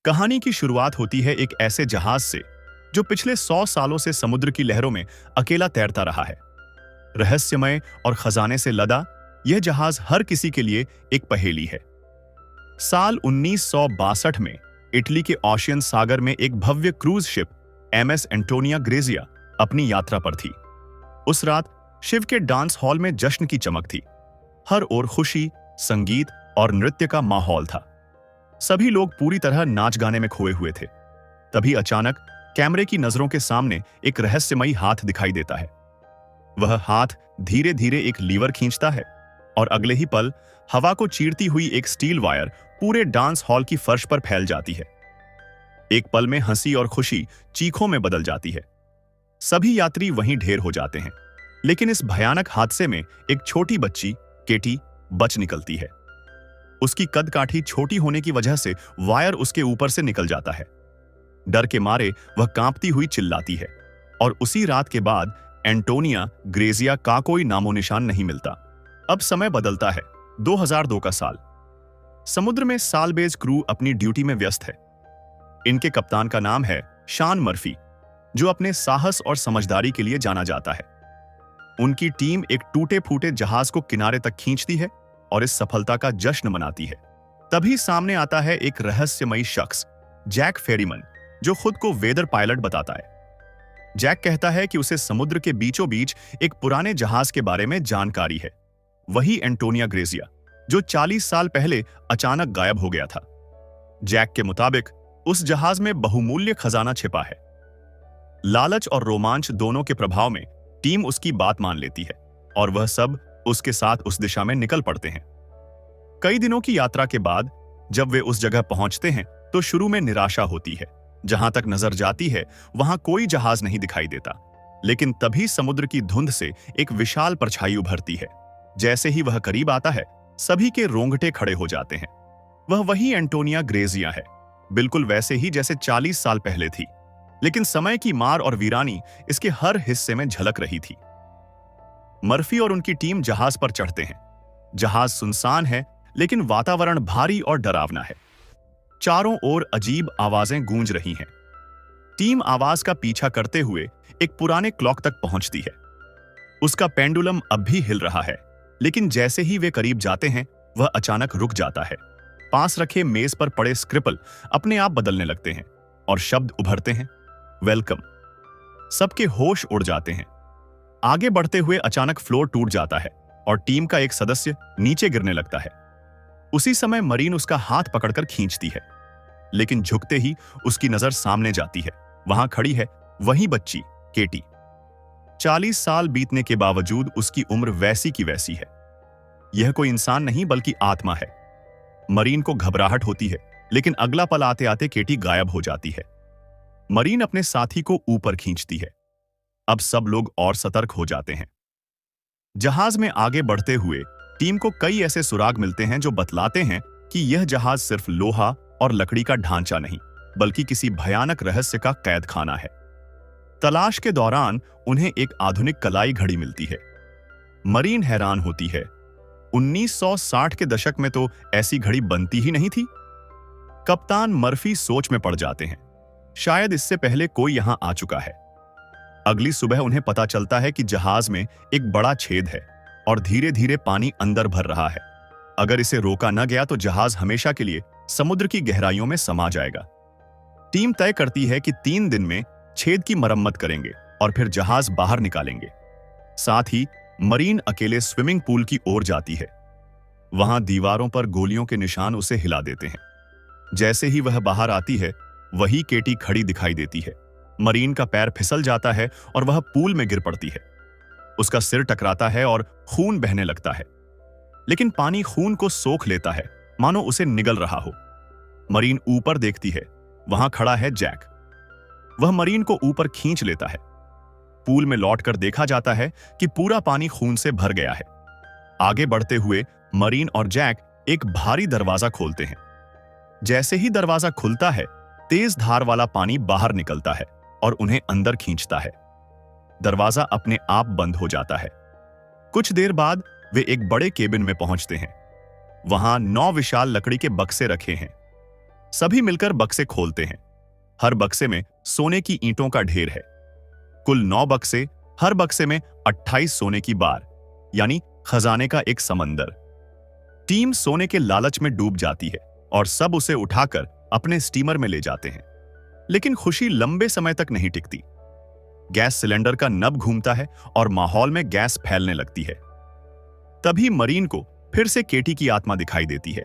कहानी की शुरुआत होती है एक ऐसे जहाज से जो पिछले 100 सालों से समुद्र की लहरों में अकेला तैरता रहा है। रहस्यमय और खजाने से लदा यह जहाज हर किसी के लिए एक पहेली है। साल 1962 में इटली के ओशियन सागर में एक भव्य cruise ship MS Antonia Grazia अपनी यात्रा पर थी। उस रात शिव के डांस हॉल में जश्न की चमक थी। हर ओर खुशी, संगीत और नृत्य का माहौल था। सभी लोग पूरी तरह नाच गाने में खोए हुए थे। तभी अचानक कैमरे की नजरों के सामने एक रहस्यमयी हाथ दिखाई देता है। वह हाथ धीरे धीरे एक लीवर खींचता है और अगले ही पल हवा को चीरती हुई एक स्टील वायर पूरे डांस हॉल की फर्श पर फैल जाती है। एक पल में हंसी और खुशी चीखों में बदल जाती है। सभी यात्री वहीं ढेर हो जाते हैं, लेकिन इस भयानक हादसे में एक छोटी बच्ची केटी बच निकलती है। उसकी कदकाठी छोटी होने की वजह से वायर उसके ऊपर से निकल जाता है। डर के मारे वह कांपती हुई चिल्लाती है और उसी रात के बाद एंटोनिया ग्रेजिया का कोई नामो निशान नहीं मिलता। अब समय बदलता है, 2002 का साल। समुद्र में सालबेज क्रू अपनी ड्यूटी में व्यस्त है। इनके कप्तान का नाम है शॉन मर्फी, जो अपने साहस और समझदारी के लिए जाना जाता है। उनकी टीम एक टूटे फूटे जहाज को किनारे तक खींचती है और इस सफलता का जश्न मनाती है। तभी सामने आता है एक रहस्यमयी शख्स, जैक फेरीमन, जो खुद को वेदर पायलट बताता है। जैक कहता है कि उसे समुद्र के बीचों बीच एक पुराने जहाज के बारे में जानकारी है, वही एंटोनिया ग्रेजिया, जो 40 साल पहले अचानक गायब हो गया था। जैक के मुताबिक उस जहाज में बहुमूल्य खजाना छिपा है। लालच और रोमांच दोनों के प्रभाव में टीम उसकी बात मान लेती है और वह सब उसके साथ उस दिशा में निकल पड़ते हैं। कई दिनों की यात्रा के बाद जब वे उस जगह पहुंचते हैं तो शुरू में निराशा होती है। जहां तक नजर जाती है वहां कोई जहाज नहीं दिखाई देता, लेकिन तभी समुद्र की धुंध से एक विशाल परछाई उभरती है। जैसे ही वह करीब आता है, सभी के रोंगटे खड़े हो जाते हैं। वह वही एंटोनिया ग्रेजिया है, बिल्कुल वैसे ही जैसे 40 साल पहले थी, लेकिन समय की मार और वीरानी इसके हर हिस्से में झलक रही थी। मर्फी और उनकी टीम जहाज पर चढ़ते हैं। जहाज सुनसान है, लेकिन वातावरण भारी और डरावना है। चारों ओर अजीब आवाजें गूंज रही हैं। टीम आवाज का पीछा करते हुए एक पुराने क्लॉक तक पहुंचती है। उसका पेंडुलम अब भी हिल रहा है, लेकिन जैसे ही वे करीब जाते हैं वह अचानक रुक जाता है। पास रखे मेज पर पड़े स्क्रिपल अपने आप बदलने लगते हैं और शब्द उभरते हैं, वेलकम। सबके होश उड़ जाते हैं। आगे बढ़ते हुए अचानक फ्लोर टूट जाता है और टीम का एक सदस्य नीचे गिरने लगता है। उसी समय मरीन उसका हाथ पकड़कर खींचती है, लेकिन झुकते ही उसकी नजर सामने जाती है। वहां खड़ी है वही बच्ची केटी। 40 साल बीतने के बावजूद उसकी उम्र वैसी की वैसी है। यह कोई इंसान नहीं बल्कि आत्मा है। मरीन को घबराहट होती है, लेकिन अगला पल आते आते केटी गायब हो जाती है। मरीन अपने साथी को ऊपर खींचती है। अब सब लोग और सतर्क हो जाते हैं। जहाज में आगे बढ़ते हुए टीम को कई ऐसे सुराग मिलते हैं जो बतलाते हैं कि यह जहाज सिर्फ लोहा और लकड़ी का ढांचा नहीं, बल्कि किसी भयानक रहस्य का कैद खाना है। तलाश के दौरान उन्हें एक आधुनिक कलाई घड़ी मिलती है। मरीन हैरान होती है, 1960 के दशक में तो ऐसी घड़ी बनती ही नहीं थी। कप्तान मर्फी सोच में पड़ जाते हैं, शायद इससे पहले कोई यहां आ चुका है। अगली सुबह उन्हें पता चलता है कि जहाज में एक बड़ा छेद है और धीरे धीरे पानी अंदर भर रहा है। अगर इसे रोका न गया तो जहाज हमेशा के लिए समुद्र की गहराइयों में समा जाएगा। टीम तय करती है कि 3 दिन में छेद की मरम्मत करेंगे और फिर जहाज बाहर निकालेंगे। साथ ही मरीन अकेले स्विमिंग पूल की ओर जाती है। वहां दीवारों पर गोलियों के निशान उसे हिला देते हैं। जैसे ही वह बाहर आती है, वही केटी खड़ी दिखाई देती है। मरीन का पैर फिसल जाता है और वह पूल में गिर पड़ती है। उसका सिर टकराता है और खून बहने लगता है, लेकिन पानी खून को सोख लेता है, मानो उसे निगल रहा हो। मरीन ऊपर देखती है, वहां खड़ा है जैक। वह मरीन को ऊपर खींच लेता है। पूल में लौटकर देखा जाता है कि पूरा पानी खून से भर गया है। आगे बढ़ते हुए मरीन और जैक एक भारी दरवाजा खोलते हैं। जैसे ही दरवाजा खुलता है, तेज धार वाला पानी बाहर निकलता है और उन्हें अंदर खींचता है। दरवाजा अपने आप बंद हो जाता है। कुछ देर बाद वे एक बड़े केबिन में पहुंचते हैं। वहां 9 विशाल लकड़ी के बक्से रखे हैं। सभी मिलकर बक्से खोलते हैं। हर बक्से में सोने की ईंटों का ढेर है। कुल 9 बक्से, हर बक्से में 28 सोने की बार, यानी खजाने का एक समंदर। टीम सोने के लालच में डूब जाती है और सब उसे उठाकर अपने स्टीमर में ले जाते हैं। लेकिन खुशी लंबे समय तक नहीं टिकती। गैस सिलेंडर का नब घूमता है और माहौल में गैस फैलने लगती है। तभी मरीन को फिर से केटी की आत्मा दिखाई देती है।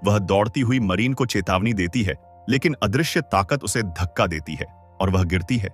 वह दौड़ती हुई मरीन को चेतावनी देती है, लेकिन अदृश्य ताकत उसे धक्का देती है और वह गिरती है।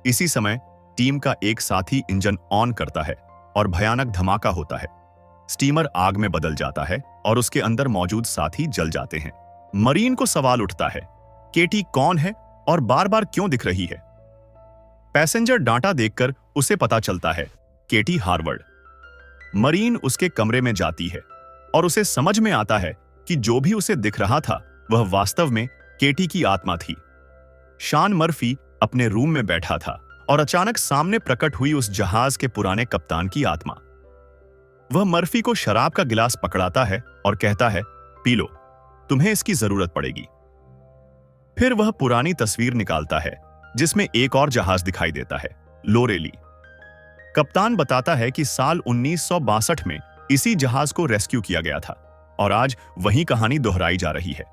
इसी समय टीम का एक साथी इंजन ऑन करता है और भयानक धमाका होता है। स्टीमर आग में बदल जाता है और उसके अंदर मौजूद साथी जल जाते हैं। मरीन को सवाल उठता है, केटी कौन है और बार बार क्यों दिख रही है? पैसेंजर डांटा देखकर उसे पता चलता है, केटी हार्वर्ड। मरीन उसके कमरे में जाती है और उसे समझ में आता है कि जो भी उसे दिख रहा था वह वास्तव में केटी की आत्मा थी। शॉन मर्फी अपने रूम में बैठा था और अचानक सामने प्रकट हुई उस जहाज के पुराने कप्तान की आत्मा। वह मर्फी को शराब का गिलास पकड़ाता है और कहता है, पी लो, तुम्हें इसकी जरूरत पड़ेगी। फिर वह पुरानी तस्वीर निकालता है जिसमें एक और जहाज दिखाई देता है, लोरेली। कप्तान बताता है कि साल 1962 में इसी जहाज को रेस्क्यू किया गया था और आज वही कहानी दोहराई जा रही है।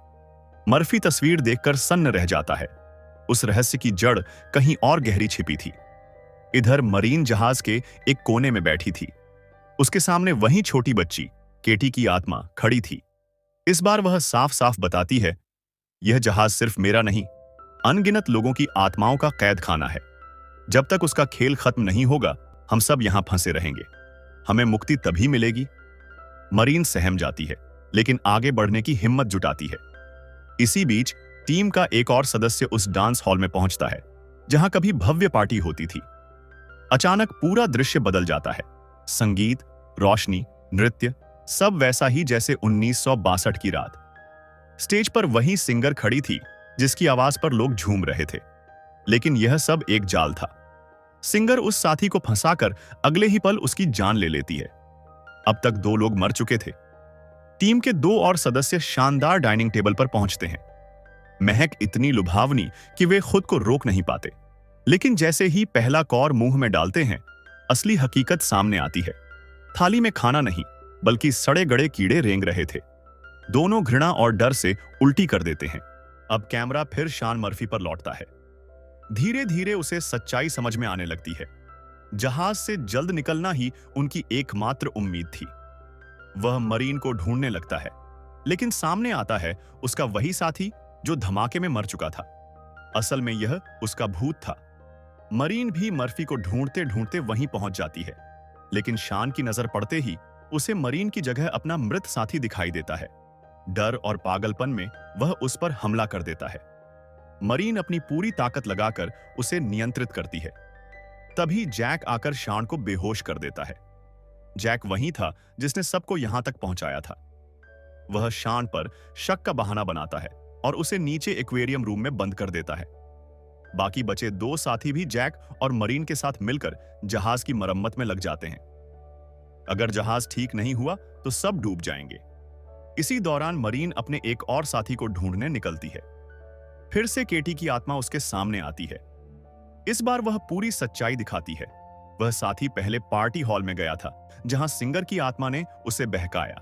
मर्फी तस्वीर देखकर सन्न रह जाता है। उस रहस्य की जड़ कहीं और गहरी छिपी थी। इधर मरीन जहाज के एक कोने में बैठी थी। उसके सामने वही छोटी बच्ची, केटी की आत्मा, खड़ी थी। इस बार वह साफ साफ बताती है, यह जहाज सिर्फ मेरा नहीं, अनगिनत लोगों की आत्माओं का कैद खाना है। जब तक उसका खेल खत्म नहीं होगा, हम सब यहां फंसे रहेंगे। हमें मुक्ति तभी मिलेगी। मरीन सहम जाती है, लेकिन आगे बढ़ने की हिम्मत जुटाती है। इसी बीच टीम का एक और सदस्य उस डांस हॉल में पहुंचता है जहां कभी भव्य पार्टी होती थी। अचानक पूरा दृश्य बदल जाता है। संगीत, रोशनी, नृत्य, सब वैसा ही जैसे 1962 की रात। स्टेज पर वही सिंगर खड़ी थी जिसकी आवाज पर लोग झूम रहे थे। लेकिन यह सब एक जाल था। सिंगर उस साथी को फंसाकर अगले ही पल उसकी जान ले लेती है। अब तक 2 लोग मर चुके थे। टीम के 2 और सदस्य शानदार डाइनिंग टेबल पर पहुंचते हैं। महक इतनी लुभावनी कि वे खुद को रोक नहीं पाते। लेकिन जैसे ही पहला कौर मुंह में डालते हैं, असली हकीकत सामने आती है। थाली में खाना नहीं, बल्कि सड़े गड़े कीड़े रेंग रहे थे। दोनों घृणा और डर से उल्टी कर देते हैं। अब कैमरा फिर शॉन मर्फी पर लौटता है। धीरे धीरे उसे सच्चाई समझ में आने लगती है। जहाज से जल्द निकलना ही उनकी एकमात्र उम्मीद थी। वह मरीन को ढूंढने लगता है, लेकिन सामने आता है उसका वही साथी जो धमाके में मर चुका था। असल में यह उसका भूत था। मरीन भी मर्फी को ढूंढते ढूंढते वहीं पहुंच जाती है, लेकिन शॉन की नजर पड़ते ही उसे मरीन की जगह अपना मृत साथी दिखाई देता है। डर और पागलपन में वह उस पर हमला कर देता है। मरीन अपनी पूरी ताकत लगाकर उसे नियंत्रित करती है। तभी जैक आकर शॉन को बेहोश कर देता है। जैक वही था जिसने सबको यहां तक पहुंचाया था। वह शॉन पर शक का बहाना बनाता है और उसे नीचे एक्वेरियम रूम में बंद कर देता है। बाकी बचे 2 साथी भी जैक और मरीन के साथ मिलकर जहाज की मरम्मत में लग जाते हैं। अगर जहाज ठीक नहीं हुआ तो सब डूब जाएंगे। इसी दौरान मरीन अपने एक और साथी को ढूंढने निकलती है। फिर से केटी की आत्मा उसके सामने आती है। इस बार वह पूरी सच्चाई दिखाती है। वह साथी पहले पार्टी हॉल में गया था, जहां सिंगर की आत्मा ने उसे बहकाया।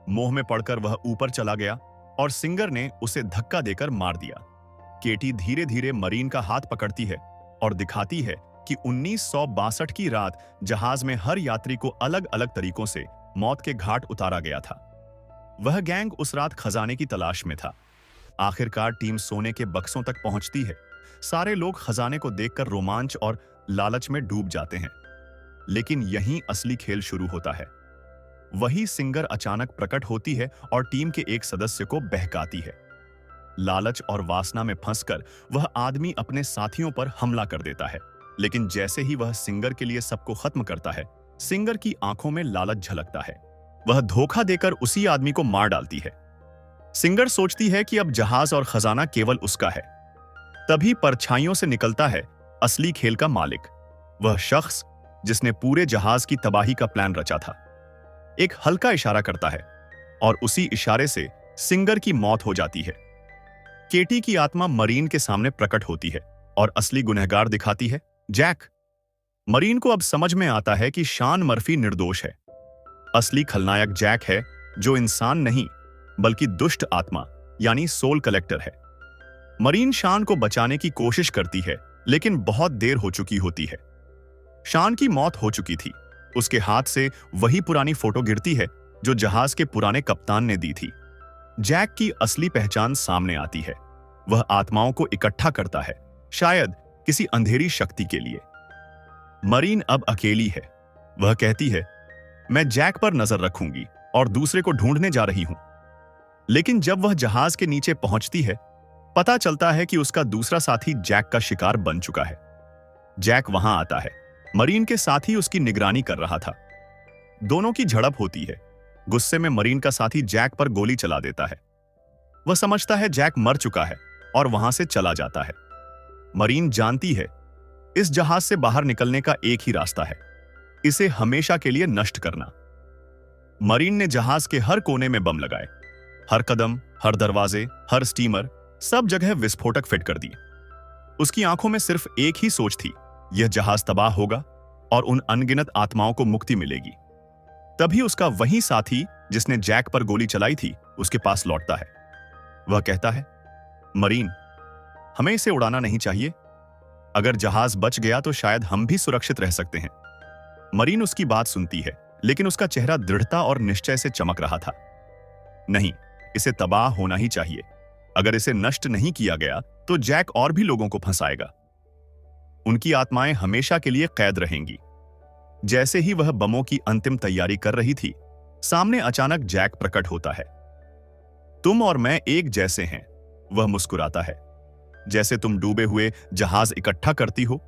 मोह में पड़कर वह ऊपर चला गया और सिंगर ने उसे धक्का देकर मार दिया। केटी धीरे धीरे मरीन का हाथ पकड़ती है और दिखाती है कि 1962 की रात जहाज में हर यात्री को अलग अलग तरीकों से मौत के घाट उतारा गया था। वह गैंग उस रात खजाने की तलाश में था। आखिरकार टीम सोने के बक्सों तक पहुंचती है। सारे लोग खजाने को देखकर रोमांच और लालच में डूब जाते हैं। लेकिन यहीं असली खेल शुरू होता है। वही सिंगर अचानक प्रकट होती है और टीम के एक सदस्य को बहकाती है। लालच और वासना में फंसकर वह आदमी अपने साथियों पर हमला कर देता है। लेकिन जैसे ही वह सिंगर के लिए सबको खत्म करता है, सिंगर की आंखों में लालच झलकता है। वह धोखा देकर उसी आदमी को मार डालती है। सिंगर सोचती है कि अब जहाज और खजाना केवल उसका है। तभी परछाइयों से निकलता है असली खेल का मालिक, वह शख्स जिसने पूरे जहाज की तबाही का प्लान रचा था। एक हल्का इशारा करता है और उसी इशारे से सिंगर की मौत हो जाती है। केटी की आत्मा मरीन के सामने प्रकट होती है और असली गुनहगार दिखाती है, जैक। मरीन को अब समझ में आता है कि शॉन मर्फी निर्दोष है। असली खलनायक जैक है, जो इंसान नहीं बल्कि दुष्ट आत्मा यानी सोल कलेक्टर है। मरीन शॉन को बचाने की कोशिश करती है, लेकिन बहुत देर हो चुकी होती है। शॉन की मौत हो चुकी थी। उसके हाथ से वही पुरानी फोटो गिरती है जो जहाज के पुराने कप्तान ने दी थी। जैक की असली पहचान सामने आती है। वह आत्माओं को इकट्ठा करता है, शायद किसी अंधेरी शक्ति के लिए। मरीन अब अकेली है। वह कहती है, मैं जैक पर नजर रखूंगी और दूसरे को ढूंढने जा रही हूं। लेकिन जब वह जहाज के नीचे पहुंचती है, पता चलता है कि उसका दूसरा साथी जैक का शिकार बन चुका है। जैक वहां आता है। मरीन के साथी उसकी निगरानी कर रहा था। दोनों की झड़प होती है। गुस्से में मरीन का साथी जैक पर गोली चला देता है। वह समझता है जैक मर चुका है और वहां से चला जाता है। मरीन जानती है, इस जहाज से बाहर निकलने का एक ही रास्ता है, इसे हमेशा के लिए नष्ट करना। मरीन ने जहाज के हर कोने में बम लगाए। हर कदम, हर दरवाजे, हर स्टीमर, सब जगह विस्फोटक फिट कर दिए। उसकी आंखों में सिर्फ एक ही सोच थी, यह जहाज तबाह होगा और उन अनगिनत आत्माओं को मुक्ति मिलेगी। तभी उसका वही साथी जिसने जैक पर गोली चलाई थी, उसके पास लौटता है। वह कहता है, मरीन, हमें इसे उड़ाना नहीं चाहिए। अगर जहाज बच गया तो शायद हम भी सुरक्षित रह सकते हैं। मरीन उसकी बात सुनती है, लेकिन उसका चेहरा दृढ़ता और निश्चय से चमक रहा था। नहीं, इसे तबाह होना ही चाहिए। अगर इसे नष्ट नहीं किया गया तो जैक और भी लोगों को फंसाएगा। उनकी आत्माएं हमेशा के लिए कैद रहेंगी। जैसे ही वह बमों की अंतिम तैयारी कर रही थी, सामने अचानक जैक प्रकट होता है। तुम और मैं एक जैसे हैं, वह मुस्कुराता है। जैसे तुम डूबे हुए जहाज इकट्ठा करती हो,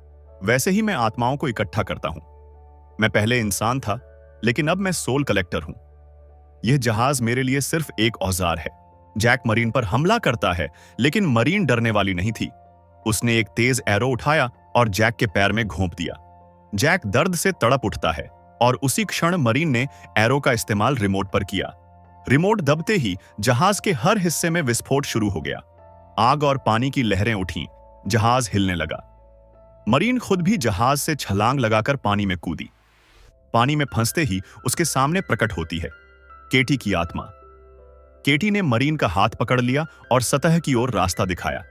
वैसे ही मैं आत्माओं को इकट्ठा करता हूं। मैं पहले इंसान था, लेकिन अब मैं सोल कलेक्टर हूं। यह जहाज मेरे लिए सिर्फ एक औजार है। जैक मरीन पर हमला करता है, लेकिन मरीन डरने वाली नहीं थी। उसने एक तेज एरो उठाया और जैक के पैर में घोंप दिया। जैक दर्द से तड़प उठता है और उसी क्षण मरीन ने एरो का इस्तेमाल रिमोट पर किया। रिमोट दबते ही जहाज के हर हिस्से में विस्फोट शुरू हो गया। आग और पानी की लहरें उठीं, जहाज हिलने लगा। मरीन खुद भी जहाज से छलांग लगाकर पानी में कूदी। पानी में फंसते ही उसके सामने प्रकट होती है केटी की आत्मा। केटी ने मरीन का हाथ पकड़ लिया और सतह की ओर रास्ता दिखाया।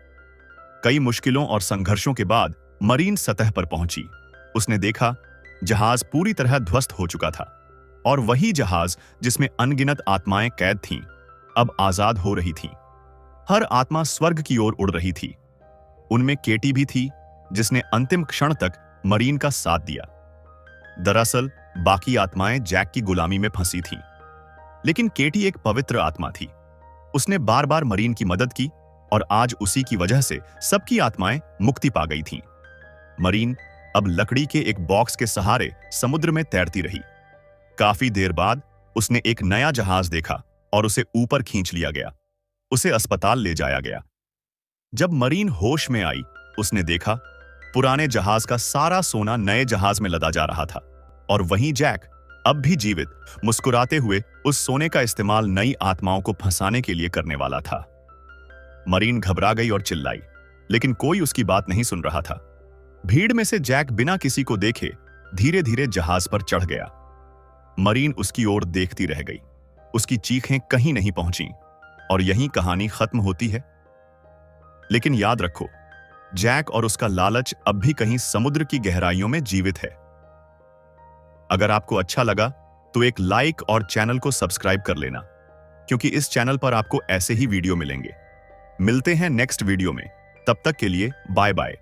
कई मुश्किलों और संघर्षों के बाद मरीन सतह पर पहुंची। उसने देखा, जहाज पूरी तरह ध्वस्त हो चुका था और वही जहाज जिसमें अनगिनत आत्माएं कैद थीं, अब आजाद हो रही थीं। हर आत्मा स्वर्ग की ओर उड़ रही थी। उनमें केटी भी थी, जिसने अंतिम क्षण तक मरीन का साथ दिया। दरअसल बाकी आत्माएं जैक की गुलामी में फंसी थीं, लेकिन केटी एक पवित्र आत्मा थी। उसने बार बार मरीन की मदद की और आज उसी की वजह से सबकी आत्माएं मुक्ति पा गई थीं। मरीन अब लकड़ी के एक बॉक्स के सहारे समुद्र में तैरती रही। काफी देर बाद उसने एक नया जहाज देखा और उसे ऊपर खींच लिया गया। उसे अस्पताल ले जाया गया। जब मरीन होश में आई, उसने देखा पुराने जहाज का सारा सोना नए जहाज में लदा जा रहा था और वहीं जैक अब भी जीवित, मुस्कुराते हुए उस सोने का इस्तेमाल नई आत्माओं को फंसाने के लिए करने वाला था। मरीन घबरा गई और चिल्लाई, लेकिन कोई उसकी बात नहीं सुन रहा था। भीड़ में से जैक बिना किसी को देखे धीरे धीरे जहाज पर चढ़ गया। मरीन उसकी ओर देखती रह गई। उसकी चीखें कहीं नहीं पहुंची और यहीं कहानी खत्म होती है। लेकिन याद रखो, जैक और उसका लालच अब भी कहीं समुद्र की गहराइयों में जीवित है। अगर आपको अच्छा लगा तो एक लाइक और चैनल को सब्सक्राइब कर लेना, क्योंकि इस चैनल पर आपको ऐसे ही वीडियो मिलेंगे। मिलते हैं नेक्स्ट वीडियो में। तब तक के लिए बाय बाय।